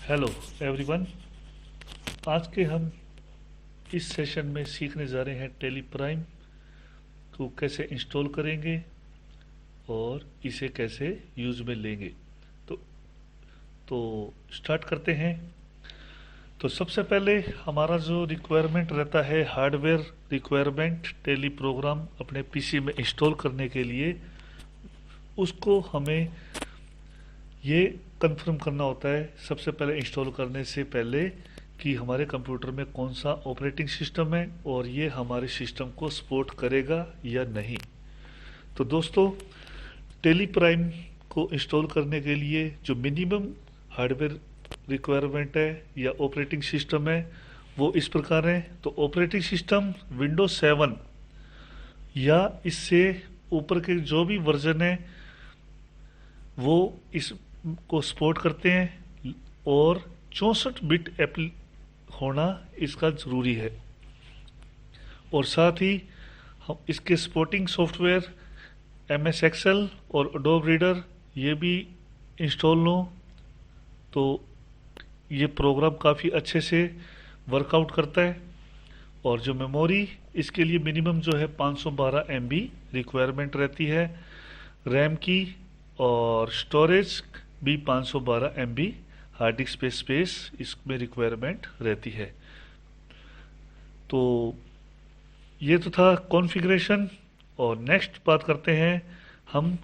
Hello everyone. आज के हम इस सेशन में सीखने जा रहे हैं टेली प्राइम को कैसे इंस्टॉल करेंगे और इसे कैसे यूज में लेंगे। तो तो स्टार्ट करते हैं। तो सबसे पहले हमारा जो रिक्वायरमेंट रहता है, हार्डवेयर रिक्वायरमेंट टेली प्रोग्राम अपने पीसी में इंस्टॉल करने के लिए, उसको हमें ये कंफर्म करना होता है सबसे पहले इंस्टॉल करने से पहले कि हमारे कंप्यूटर में कौन सा ऑपरेटिंग सिस्टम है और ये हमारे सिस्टम को सपोर्ट करेगा या नहीं। तो दोस्तों, टेली प्राइम को इंस्टॉल करने के लिए जो मिनिमम हार्डवेयर रिक्वायरमेंट है या ऑपरेटिंग सिस्टम है वो इस प्रकार है। तो ऑपरेटिंग सिस्टम विंडोज 7 या इससे ऊपर के जो भी वर्जन है वो इसको सपोर्ट करते हैं और 64 बिट एप्ल होना इसका ज़रूरी है। और साथ ही हम इसके सपोर्टिंग सॉफ्टवेयर MS एक्सेल और एडोब रीडर ये भी इंस्टॉल लो तो ये प्रोग्राम काफ़ी अच्छे से वर्कआउट करता है। और जो मेमोरी इसके लिए मिनिमम जो है 512 MB रिक्वायरमेंट रहती है रैम की, और स्टोरेज भी 512 MB हार्ड डिस्क स्पेस इसमें रिक्वायरमेंट रहती है। तो ये तो था कॉन्फ़िगरेशन। और नेक्स्ट बात करते हैं हम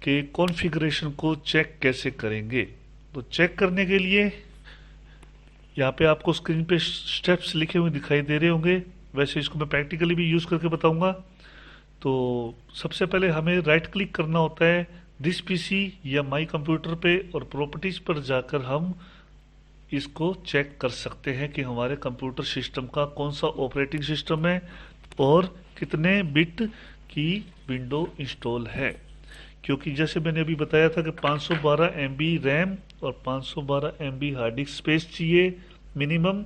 कि कॉन्फ़िगरेशन को चेक कैसे करेंगे। तो चेक करने के लिए यहाँ पे आपको स्क्रीन पे स्टेप्स लिखे हुए दिखाई दे रहे होंगे, वैसे इसको मैं प्रैक्टिकली भी यूज़ करके बताऊंगा। तो सबसे पहले हमें राइट क्लिक करना होता है दिस पीसी या माई कंप्यूटर पे, और प्रॉपर्टीज़ पर जाकर हम इसको चेक कर सकते हैं कि हमारे कंप्यूटर सिस्टम का कौन सा ऑपरेटिंग सिस्टम है और कितने बिट की विंडो इंस्टॉल है। क्योंकि जैसे मैंने अभी बताया था कि 512 MB रैम और 512 MB हार्ड डिस्क स्पेस चाहिए मिनिमम,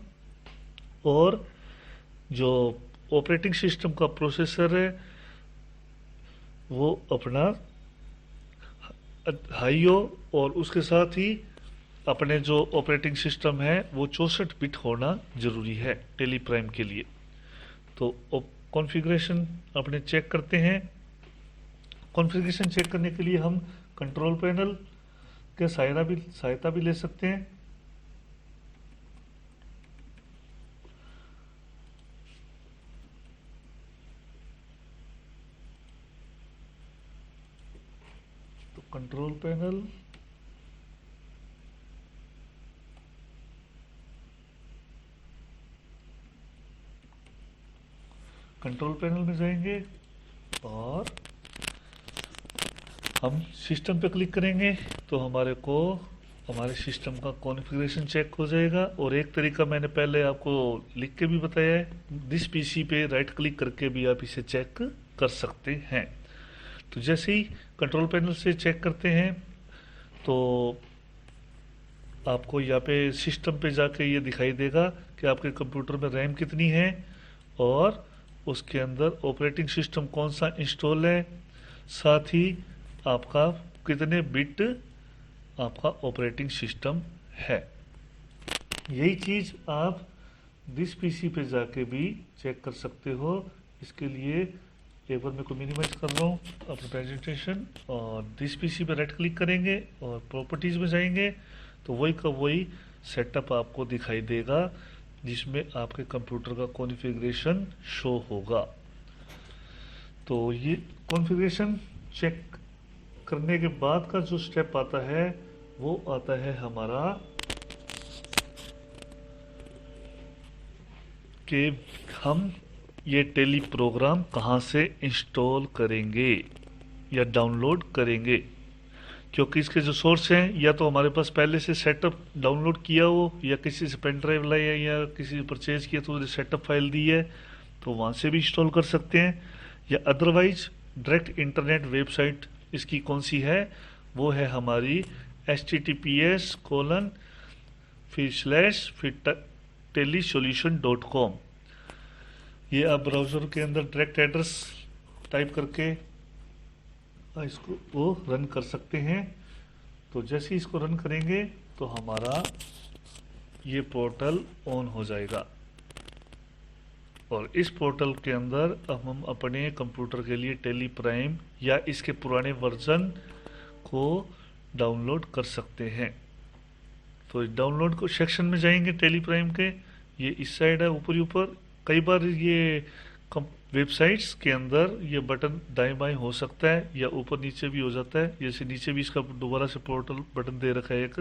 और जो ऑपरेटिंग सिस्टम का प्रोसेसर है वो अपना हाई हो, और उसके साथ ही अपने जो ऑपरेटिंग सिस्टम है वो 64 बिट होना ज़रूरी है टेली प्राइम के लिए। तो कॉन्फ़िगरेशन अपने चेक करते हैं। कॉन्फ़िगरेशन चेक करने के लिए हम कंट्रोल पैनल के सहायता भी ले सकते हैं। तो कंट्रोल पैनल में जाएंगे और हम सिस्टम पे क्लिक करेंगे तो हमारे सिस्टम का कॉन्फ़िगरेशन चेक हो जाएगा। और एक तरीका मैंने पहले आपको लिख के भी बताया है, दिस पीसी पे राइट क्लिक करके भी आप इसे चेक कर सकते हैं। तो जैसे ही कंट्रोल पैनल से चेक करते हैं तो आपको यहाँ पे सिस्टम पे जाके ये दिखाई देगा कि आपके कंप्यूटर में रैम कितनी है और उसके अंदर ऑपरेटिंग सिस्टम कौन सा इंस्टॉल है, साथ ही आपका कितने बिट आपका ऑपरेटिंग सिस्टम है। यही चीज़ आप दिस पीसी पे जाके भी चेक कर सकते हो। इसके लिए एक बार मैं को मिनिमाइज कर रहा हूँ अपना प्रेजेंटेशन, और दिस पीसी पे राइट क्लिक करेंगे और प्रॉपर्टीज़ में जाएंगे तो वही का वही सेटअप आपको दिखाई देगा जिसमें आपके कंप्यूटर का कॉन्फ़िगरेशन शो होगा। तो ये कॉन्फ़िगरेशन चेक करने के बाद का जो स्टेप आता है वो आता है हमारा कि हम ये टेली प्रोग्राम कहाँ से इंस्टॉल करेंगे या डाउनलोड करेंगे। क्योंकि इसके जो सोर्स हैं या तो हमारे पास पहले से सेटअप डाउनलोड किया हो, या किसी से पेन ड्राइव लाई है, या किसी से परचेज किया तो सेटअप फाइल दी है तो वहाँ से भी इंस्टॉल कर सकते हैं, या अदरवाइज डायरेक्ट इंटरनेट वेबसाइट इसकी कौन सी है वो है हमारी https://telisolution.com। ये आप ब्राउज़र के अंदर डायरेक्ट एड्रेस टाइप करके इसको वो रन कर सकते हैं। तो जैसे ही इसको रन करेंगे तो हमारा ये पोर्टल ऑन हो जाएगा और इस पोर्टल के अंदर अब हम अपने कंप्यूटर के लिए टेली प्राइम या इसके पुराने वर्जन को डाउनलोड कर सकते हैं। तो डाउनलोड को सेक्शन में जाएंगे टेली प्राइम के, ये इस साइड है ऊपर ही ऊपर। कई बार ये वेबसाइट्स के अंदर ये बटन दाएं बाएं हो सकता है या ऊपर नीचे भी हो जाता है। जैसे नीचे भी इसका दोबारा से पोर्टल बटन दे रखा है एक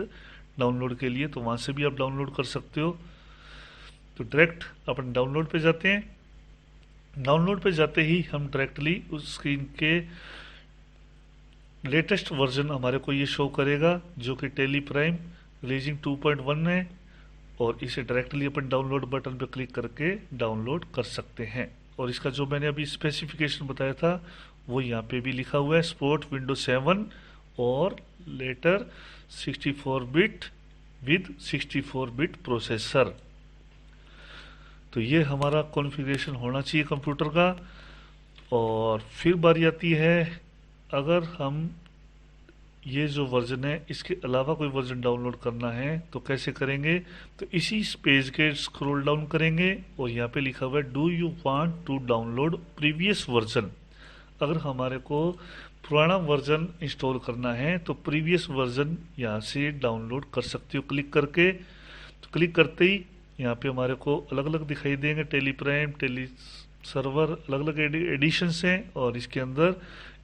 डाउनलोड के लिए, तो वहाँ से भी आप डाउनलोड कर सकते हो। तो डायरेक्ट अपन डाउनलोड पे जाते हैं। डाउनलोड पे जाते ही हम डायरेक्टली उस स्क्रीन के लेटेस्ट वर्जन हमारे को ये शो करेगा जो कि टेली प्राइम रिलीजिंग 2.1 है, और इसे डायरेक्टली अपन डाउनलोड बटन पर क्लिक करके डाउनलोड कर सकते हैं। और इसका जो मैंने अभी स्पेसिफिकेशन बताया था वो यहाँ पे भी लिखा हुआ है, सपोर्ट विंडो 7 और later 64 bit with 64 bit processor. तो ये हमारा कॉन्फ़िगरेशन होना चाहिए कंप्यूटर का। और फिर बारी आती है, अगर हम ये जो वर्जन है इसके अलावा कोई वर्जन डाउनलोड करना है तो कैसे करेंगे। तो इसी पेज के स्क्रॉल डाउन करेंगे और यहाँ पे लिखा हुआ है do you want to download previous version. अगर हमारे को पुराना वर्जन इंस्टॉल करना है तो प्रीवियस वर्जन यहाँ से डाउनलोड कर सकते हो क्लिक करके। तो क्लिक करते ही यहाँ पे हमारे को अलग अलग दिखाई देंगे टेली प्राइम, टेली सर्वर, अलग अलग एडिशंस हैं। और इसके अंदर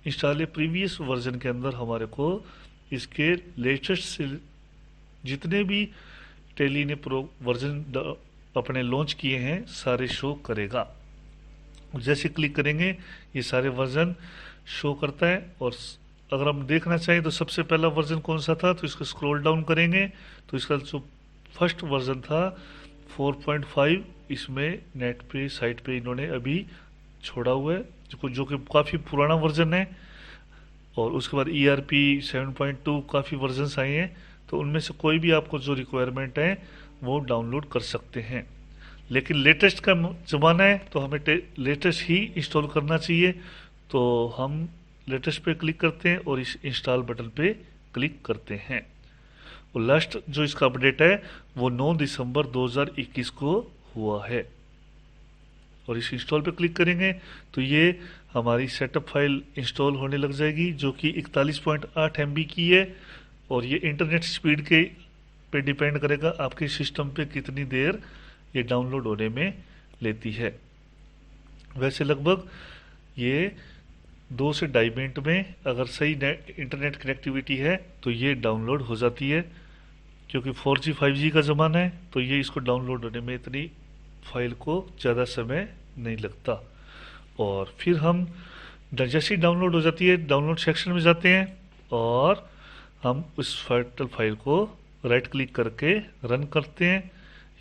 इंस्टॉल प्रीवियस वर्जन के अंदर हमारे को इसके लेटेस्ट से जितने भी टेली ने प्रो वर्जन अपने लॉन्च किए हैं सारे शो करेगा। जैसे क्लिक करेंगे ये सारे वर्जन शो करता है। और अगर हम देखना चाहें तो सबसे पहला वर्जन कौन सा था, तो इसको स्क्रॉल डाउन करेंगे तो इसका जो फर्स्ट वर्जन था 4.5 इसमें नेट पे साइट पे इन्होंने अभी छोड़ा हुआ है, जो कि काफ़ी पुराना वर्जन है। और उसके बाद ERP 7.2 काफ़ी वर्जन्स आए हैं, तो उनमें से कोई भी आपको जो रिक्वायरमेंट है वो डाउनलोड कर सकते हैं। लेकिन लेटेस्ट का ज़माना है तो हमें लेटेस्ट ही इंस्टॉल करना चाहिए। तो हम लेटेस्ट पे क्लिक करते हैं और इस इंस्टॉल बटन पे क्लिक करते हैं। और लास्ट जो इसका अपडेट है वो 9 दिसंबर 2021 को हुआ है। और इस इंस्टॉल पे क्लिक करेंगे तो ये हमारी सेटअप फाइल इंस्टॉल होने लग जाएगी जो कि 41.8 MB की है। और ये इंटरनेट स्पीड के पे डिपेंड करेगा आपके सिस्टम पे कितनी देर ये डाउनलोड होने में लेती है। वैसे लगभग ये 2 से 2.5 मिनट में अगर सही इंटरनेट कनेक्टिविटी है तो ये डाउनलोड हो जाती है। क्योंकि 4G 5G का ज़माना है तो ये इसको डाउनलोड होने में इतनी फाइल को ज़्यादा समय नहीं लगता। और फिर हम जैसे ही डाउनलोड हो जाती है डाउनलोड सेक्शन में जाते हैं और हम उस फाइल को राइट क्लिक करके रन करते हैं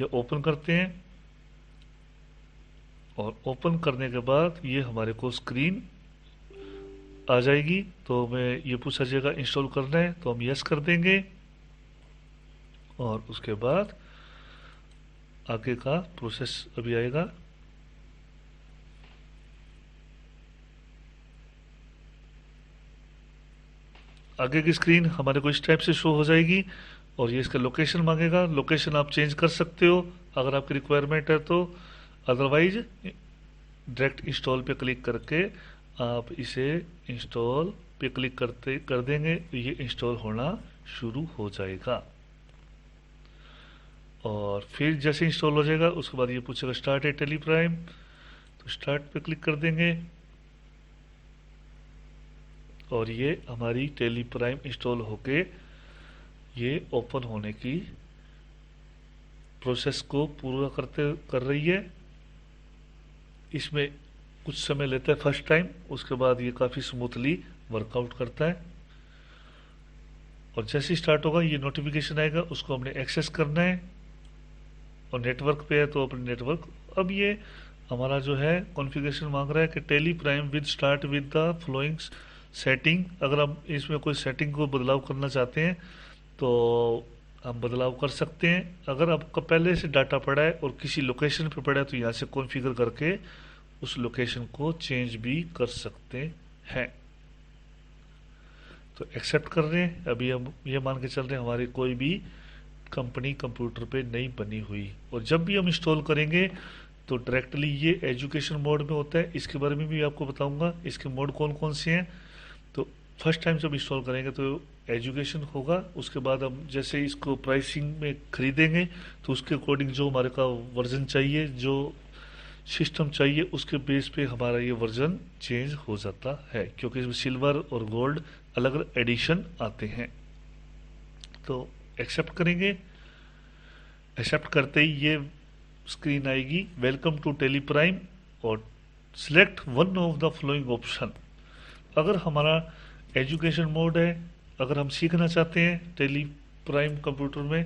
या ओपन करते हैं। और ओपन करने के बाद ये हमारे को स्क्रीन आ जाएगी। तो हमें ये पूछा जाएगा इंस्टॉल करना है तो हम यस कर देंगे। और उसके बाद आगे का प्रोसेस अभी आएगा। आगे की स्क्रीन हमारे को इस टाइप से शो हो जाएगी और ये इसका लोकेशन मांगेगा। लोकेशन आप चेंज कर सकते हो अगर आपकी रिक्वायरमेंट है तो, अदरवाइज डायरेक्ट इंस्टॉल पे क्लिक करके आप इसे इंस्टॉल पे क्लिक कर देंगे तो ये इंस्टॉल होना शुरू हो जाएगा। और फिर जैसे इंस्टॉल हो जाएगा उसके बाद ये पूछेगा स्टार्ट है टेली प्राइम, तो स्टार्ट पे क्लिक कर देंगे और ये हमारी टेली प्राइम इंस्टॉल होके ये ओपन होने की प्रोसेस को पूरा कर रही है। इसमें कुछ समय लेता है फर्स्ट टाइम, उसके बाद ये काफ़ी स्मूथली वर्कआउट करता है। और जैसे ही स्टार्ट होगा ये नोटिफिकेशन आएगा, उसको हमने एक्सेस करना है। और नेटवर्क पे है तो अपने नेटवर्क, अब ये हमारा जो है कॉन्फ़िगरेशन मांग रहा है कि Tally Prime with start with the flowing setting. अगर हम इसमें कोई सेटिंग को बदलाव करना चाहते हैं तो हम बदलाव कर सकते हैं। अगर आपका पहले से डाटा पड़ा है और किसी लोकेशन पे पड़ा है तो यहाँ से कॉन्फ़िगर करके उस लोकेशन को चेंज भी कर सकते हैं। तो एक्सेप्ट कर रहे हैं। अभी हम ये मान के चल रहे हैं हमारी कोई भी कंपनी कंप्यूटर पे नहीं बनी हुई। और जब भी हम इंस्टॉल करेंगे तो डायरेक्टली ये एजुकेशन मोड में होता है। इसके बारे में भी आपको बताऊंगा इसके मोड कौन कौन से हैं। तो फर्स्ट टाइम जब इंस्टॉल करेंगे तो एजुकेशन होगा। उसके बाद हम जैसे इसको प्राइसिंग में खरीदेंगे तो उसके अकॉर्डिंग जो हमारे का वर्जन चाहिए, जो सिस्टम चाहिए, उसके बेस पे हमारा ये वर्जन चेंज हो जाता है, क्योंकि इसमें सिल्वर और गोल्ड अलग अलग एडिशन आते हैं। तो एक्सेप्ट करेंगे। एक्सेप्ट करते ही ये स्क्रीन आएगी, वेलकम टू टेली प्राइम, और select one of the following option. अगर हमारा एजुकेशन मोड है, अगर हम सीखना चाहते हैं टेली प्राइम कंप्यूटर में,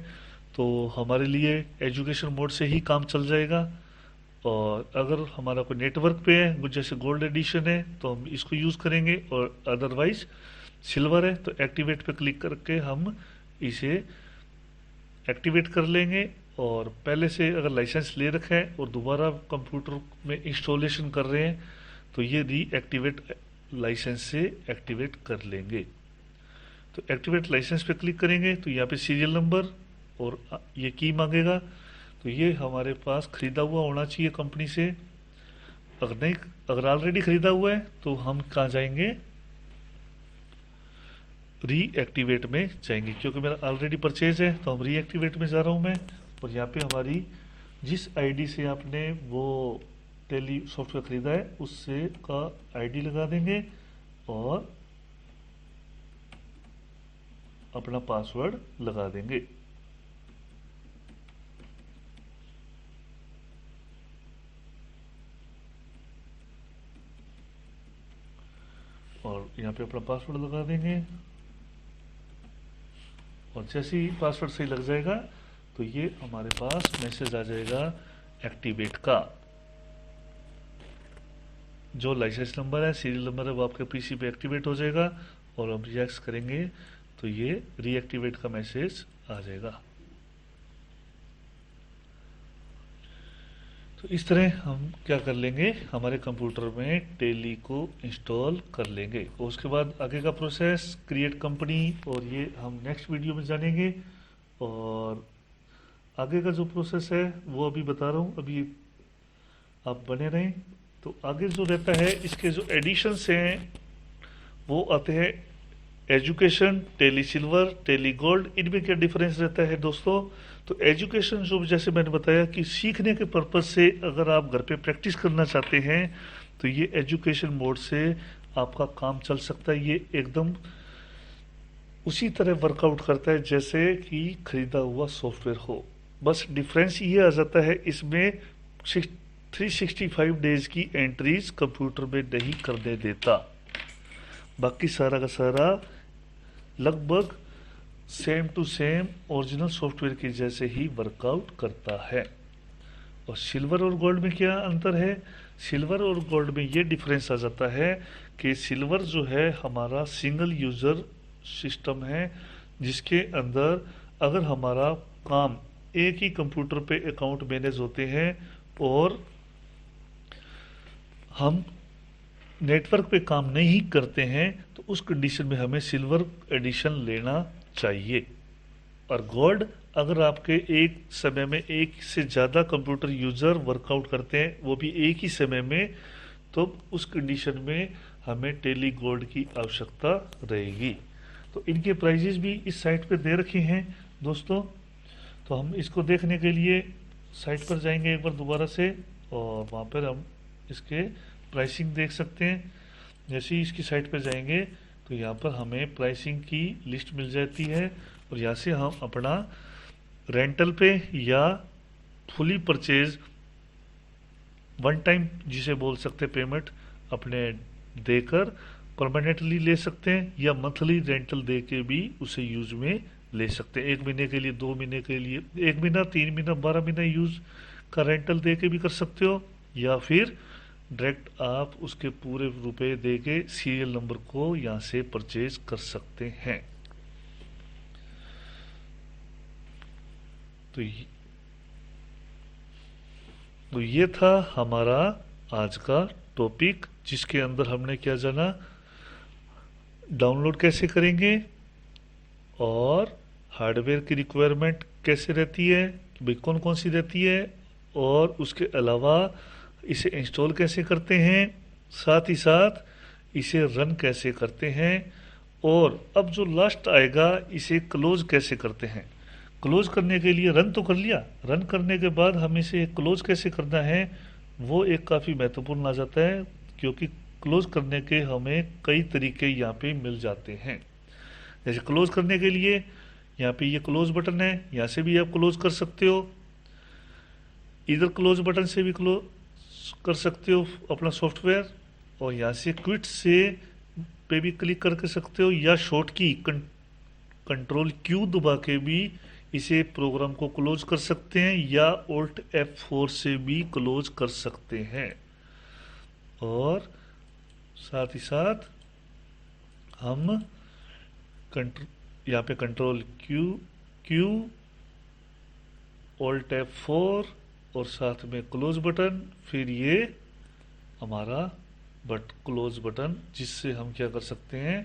तो हमारे लिए एजुकेशन मोड से ही काम चल जाएगा। और अगर हमारा कोई नेटवर्क पे है, जैसे गोल्ड एडिशन है, तो हम इसको यूज़ करेंगे। और अदरवाइज सिल्वर है तो एक्टिवेट पे क्लिक करके हम इसे एक्टिवेट कर लेंगे। और पहले से अगर लाइसेंस ले रखा है और दोबारा कंप्यूटर में इंस्टॉलेशन कर रहे हैं तो ये रीएक्टिवेट लाइसेंस से एक्टिवेट कर लेंगे। तो एक्टिवेट लाइसेंस पे क्लिक करेंगे तो यहाँ पे सीरियल नंबर और ये की मांगेगा। तो ये हमारे पास खरीदा हुआ होना चाहिए कंपनी से। अगर नहीं, अगर ऑलरेडी खरीदा हुआ है तो हम कहाँ जाएंगे, रीएक्टिवेट में जाएंगे। क्योंकि मेरा ऑलरेडी परचेज है तो हम रीएक्टिवेट में जा रहा हूँ मैं। और यहाँ पे हमारी जिस आईडी से आपने वो टेली सॉफ्टवेयर खरीदा है उससे का आईडी लगा देंगे और अपना पासवर्ड लगा देंगे। और यहाँ पे अपना पासवर्ड लगा देंगे। और जैसे ही पासवर्ड सही लग जाएगा तो ये हमारे पास मैसेज आ जाएगा एक्टिवेट का। जो लाइसेंस नंबर है, सीरियल नंबर है, वो आपके पीसी पे एक्टिवेट हो जाएगा। और हम रिएक्ट करेंगे तो ये रीएक्टिवेट का मैसेज आ जाएगा। तो इस तरह हम क्या कर लेंगे, हमारे कंप्यूटर में टेली को इंस्टॉल कर लेंगे। और उसके बाद आगे का प्रोसेस, क्रिएट कंपनी, और ये हम नेक्स्ट वीडियो में जानेंगे। और आगे का जो प्रोसेस है वो अभी बता रहा हूँ, अभी आप बने रहें। तो आगे जो रहता है, इसके जो एडिशंस हैं वो आते हैं education, Tally silver, Tally gold. इनमें क्या डिफरेंस रहता है दोस्तों। तो एजुकेशन जो जैसे मैंने बताया कि सीखने के पर्पज से अगर आप घर पे प्रैक्टिस करना चाहते हैं तो ये एजुकेशन मोड से आपका काम चल सकता है। ये एकदम उसी तरह वर्कआउट करता है जैसे कि खरीदा हुआ सॉफ्टवेयर हो। बस डिफरेंस ये आ जाता है, इसमें 365 डेज की एंट्रीज कंप्यूटर में नहीं करने देता। बाकी सारा का सारा लगभग same to same original software के जैसे ही वर्कआउट करता है। और सिल्वर और गोल्ड में क्या अंतर है, सिल्वर और गोल्ड में ये डिफरेंस आ जाता है कि सिल्वर जो है हमारा सिंगल यूज़र सिस्टम है, जिसके अंदर अगर हमारा काम एक ही कंप्यूटर पे अकाउंट मैनेज होते हैं और हम नेटवर्क पे काम नहीं करते हैं तो उस कंडीशन में हमें सिल्वर एडिशन लेना चाहिए। और गोल्ड, अगर आपके एक समय में एक से ज़्यादा कंप्यूटर यूज़र वर्कआउट करते हैं, वो भी एक ही समय में, तो उस कंडीशन में हमें टेली गोल्ड की आवश्यकता रहेगी। तो इनके प्राइजेस भी इस साइट पे दे रखे हैं दोस्तों। तो हम इसको देखने के लिए साइट पर जाएंगे एक बार दोबारा से, और वहाँ पर हम इसके प्राइसिंग देख सकते हैं। जैसे ही इसकी साइट पर जाएंगे तो यहाँ पर हमें प्राइसिंग की लिस्ट मिल जाती है। और यहाँ से हम अपना रेंटल पे या फुली परचेज वन टाइम जिसे बोल सकते पेमेंट अपने देकर परमानेंटली ले सकते हैं, या मंथली रेंटल दे के भी उसे यूज में ले सकते हैं। 1 महीने के लिए, 2 महीने के लिए, 1 महीना, 3 महीना, 12 महीना यूज का रेंटल दे के भी कर सकते हो, या फिर डायरेक्ट आप उसके पूरे रुपए दे के सीरियल नंबर को यहाँ से परचेज कर सकते हैं। तो ये था हमारा आज का टॉपिक, जिसके अंदर हमने क्या जाना, डाउनलोड कैसे करेंगे और हार्डवेयर की रिक्वायरमेंट कैसे रहती है, कि भाई कौन कौन सी रहती है, और उसके अलावा इसे इंस्टॉल कैसे करते हैं, साथ ही साथ इसे रन कैसे करते हैं, और अब जो लास्ट आएगा इसे क्लोज कैसे करते हैं। क्लोज करने के लिए रन तो कर लिया, रन करने के बाद हमें इसे क्लोज कैसे करना है वो एक काफ़ी महत्वपूर्ण आ जाता है, क्योंकि क्लोज करने के हमें कई तरीके यहाँ पे मिल जाते हैं। जैसे क्लोज करने के लिए यहाँ पे ये क्लोज बटन है, यहाँ से भी आप क्लोज कर सकते हो, इधर क्लोज बटन से भी क्लोज कर सकते हो अपना सॉफ्टवेयर, और यहाँ से क्विट से पे भी क्लिक करके सकते हो, या शॉर्ट की कंट्रोल क्यू दबा के भी इसे प्रोग्राम को क्लोज कर सकते हैं, या ऑल्ट F4 से भी क्लोज कर सकते हैं। और साथ ही साथ हम यहाँ पे control Q Q alt F4 और साथ में क्लोज बटन, फिर ये हमारा क्लोज बटन, जिससे हम क्या कर सकते हैं,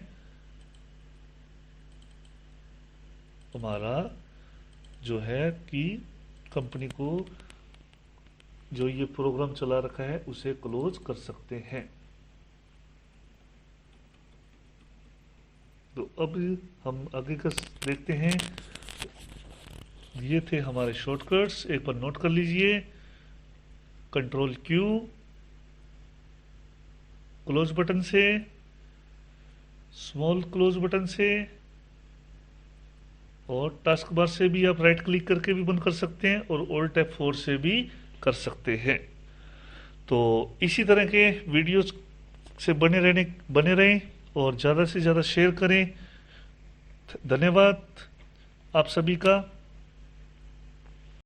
हमारा जो है कि कंपनी को जो ये प्रोग्राम चला रखा है उसे क्लोज कर सकते हैं। तो अब हम आगे का देखते हैं। ये थे हमारे शॉर्टकट्स, एक बार नोट कर लीजिए। कंट्रोल क्यू क्लोज बटन से, स्मॉल क्लोज बटन से, और टास्क बार से भी आप राइट क्लिक करके भी बंद कर सकते हैं, और ऑल्ट F4 से भी कर सकते हैं। तो इसी तरह के वीडियोस से बने रहें और ज़्यादा से ज़्यादा शेयर करें। धन्यवाद आप सभी का।